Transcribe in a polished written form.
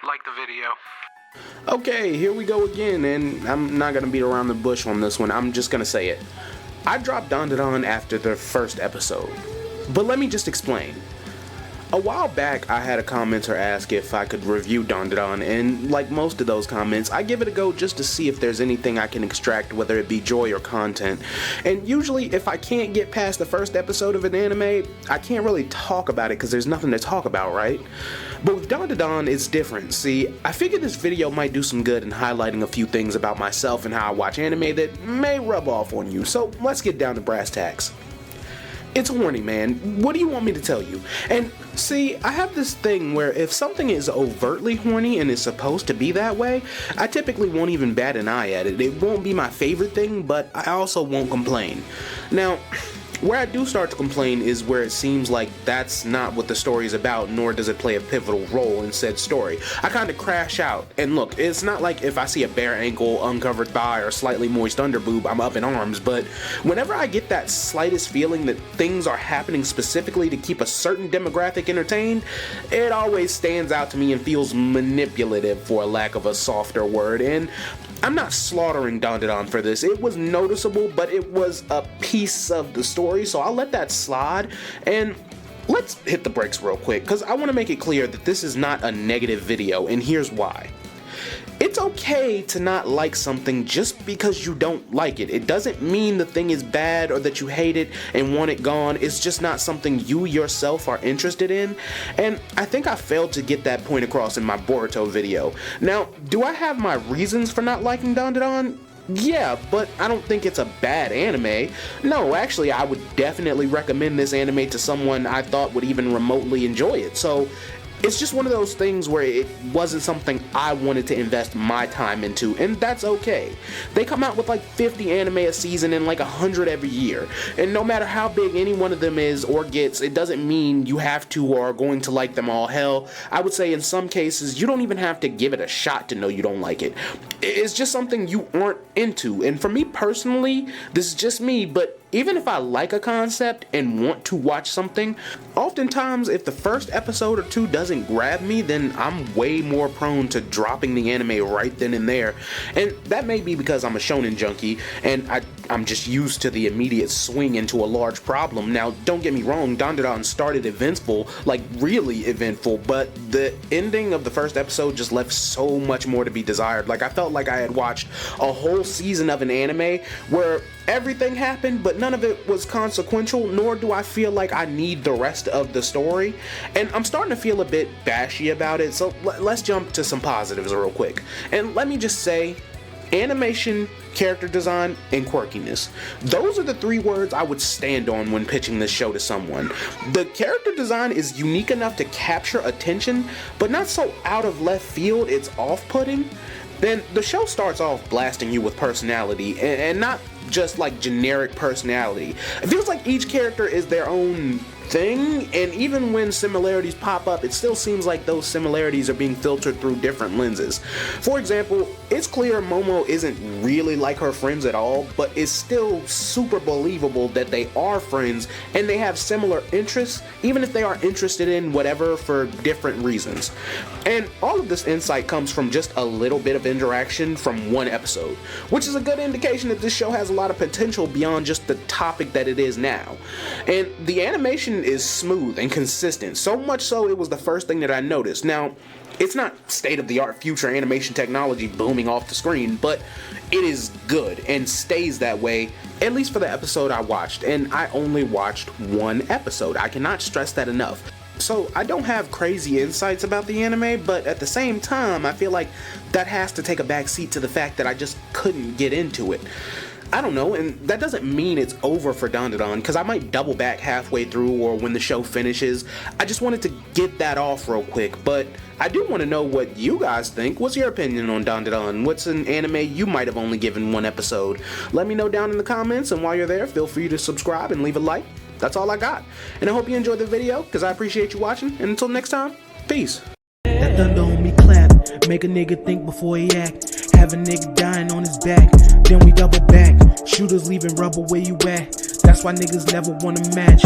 like the video. Okay, here we go again, and I'm not gonna beat around the bush on this one. I'm just gonna say it. I dropped Dandadan after the first episode, but let me just explain. A while back, I had a commenter ask if I could review Dandadan, and like most of those comments, I give it a go just to see if there's anything I can extract, whether it be joy or content. And usually, if I can't get past the first episode of an anime, I can't really talk about it because there's nothing to talk about, right? But with Dandadan, it's different. See, I figured this video might do some good in highlighting a few things about myself and how I watch anime that may rub off on you, so let's get down to brass tacks. It's horny, man. What do you want me to tell you? And see, I have this thing where if something is overtly horny and is supposed to be that way, I typically won't even bat an eye at it. It won't be my favorite thing, but I also won't complain. Now, where I do start to complain is where it seems like that's not what the story is about, nor does it play a pivotal role in said story. I kind of crash out, and look, it's not like if I see a bare ankle, uncovered thigh, or slightly moist underboob, I'm up in arms, but whenever I get that slightest feeling that things are happening specifically to keep a certain demographic entertained, it always stands out to me and feels manipulative, for a lack of a softer word, and I'm not slaughtering Dandadan for this. It was noticeable, but it was a piece of the story, so I'll let that slide. And let's hit the brakes real quick, because I want to make it clear that this is not a negative video, and here's why. It's okay to not like something just because you don't like it. It doesn't mean the thing is bad or that you hate it and want it gone. It's just not something you yourself are interested in. And I think I failed to get that point across in my Boruto video. Now, do I have my reasons for not liking Dandadan? Yeah, but I don't think it's a bad anime. No, actually, I would definitely recommend this anime to someone I thought would even remotely enjoy it. So it's just one of those things where it wasn't something I wanted to invest my time into, and that's okay. They come out with like 50 anime a season and like 100 every year, and no matter how big any one of them is or gets, it doesn't mean you have to or are going to like them all. Hell, I would say in some cases, you don't even have to give it a shot to know you don't like it. It's just something you aren't into, and for me personally, this is just me, but even if I like a concept and want to watch something, oftentimes if the first episode or two doesn't grab me, then I'm way more prone to dropping the anime right then and there. And that may be because I'm a shonen junkie and I'm just used to the immediate swing into a large problem. Now, don't get me wrong, Dandadan started eventful, like really eventful, but the ending of the first episode just left so much more to be desired. Like, I felt like I had watched a whole season of an anime where everything happened, but none of it was consequential, nor do I feel like I need the rest of the story. And I'm starting to feel a bit bashy about it, so let's jump to some positives real quick. And let me just say, animation, character design, and quirkiness. Those are the three words I would stand on when pitching this show to someone. The character design is unique enough to capture attention, but not so out of left field it's off-putting. Then the show starts off blasting you with personality, and not just like generic personality. It feels like each character is their own thing, and even when similarities pop up, it still seems like those similarities are being filtered through different lenses. For example, it's clear Momo isn't really like her friends at all, but it's still super believable that they are friends and they have similar interests, even if they are interested in whatever for different reasons. And all of this insight comes from just a little bit of interaction from one episode, which is a good indication that this show has a lot of potential beyond just the topic that it is now. And the animation is smooth and consistent, so much so it was the first thing that I noticed. Now, it's not state-of-the-art future animation technology booming off the screen, but it is good and stays that way, at least for the episode I watched, and I only watched one episode. I cannot stress that enough. So I don't have crazy insights about the anime, but at the same time, I feel like that has to take a back seat to the fact that I just couldn't get into it. I don't know, and that doesn't mean it's over for Dandadan, because I might double back halfway through or when the show finishes. I just wanted to get that off real quick, but I do want to know what you guys think. What's your opinion on Dandadan? What's an anime you might have only given one episode? Let me know down in the comments, and while you're there, feel free to subscribe and leave a like. That's all I got, and I hope you enjoyed the video, because I appreciate you watching, and until next time, peace. That thunder on me clap, make a nigga think before he act. Have a nigga dying on his back, then we double back. Shooters leaving rubber where you at. That's why niggas never wanna match.